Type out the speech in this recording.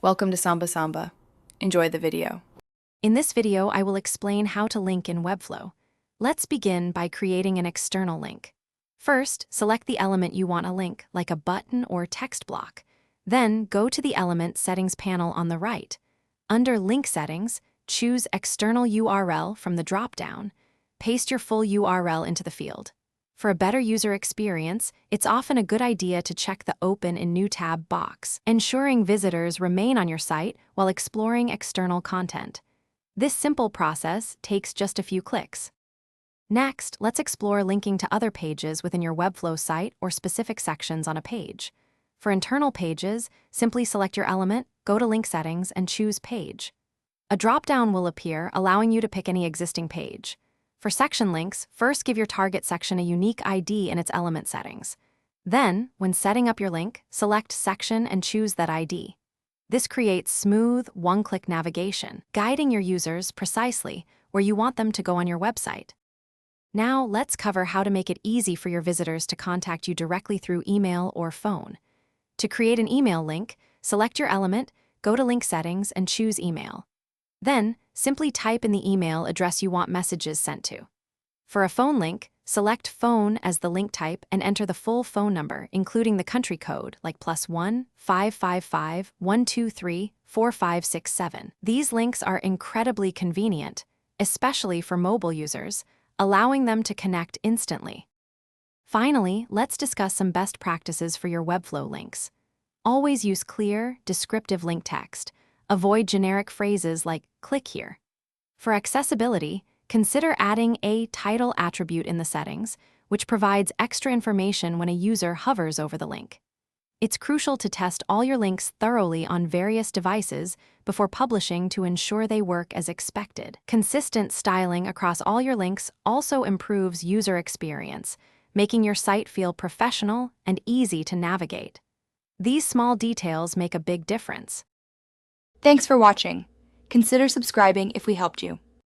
Welcome to Samba Samba. Enjoy the video. In this video, I will explain how to link in Webflow. Let's begin by creating an external link. First, select the element you want to link, like a button or text block. Then, go to the Element Settings panel on the right. Under Link Settings, choose External URL from the drop-down. Paste your full URL into the field. For a better user experience, it's often a good idea to check the Open in New tab box, ensuring visitors remain on your site while exploring external content. This simple process takes just a few clicks. Next, let's explore linking to other pages within your Webflow site or specific sections on a page. For internal pages, simply select your element, go to Link Settings, and choose Page. A drop-down will appear, allowing you to pick any existing page. For section links, first give your target section a unique ID in its element settings. Then, when setting up your link, select Section and choose that ID. This creates smooth, one-click navigation, guiding your users precisely where you want them to go on your website. Now, let's cover how to make it easy for your visitors to contact you directly through email or phone. To create an email link, select your element, go to Link Settings, and choose Email. Then, simply type in the email address you want messages sent to. For a phone link, select Phone as the link type and enter the full phone number, including the country code, like +1 555 123 4567. These links are incredibly convenient, especially for mobile users, allowing them to connect instantly. Finally, let's discuss some best practices for your Webflow links. Always use clear, descriptive link text. Avoid generic phrases like "click here." For accessibility, consider adding a title attribute in the settings, which provides extra information when a user hovers over the link. It's crucial to test all your links thoroughly on various devices before publishing to ensure they work as expected. Consistent styling across all your links also improves user experience, making your site feel professional and easy to navigate. These small details make a big difference. Thanks for watching. Consider subscribing if we helped you.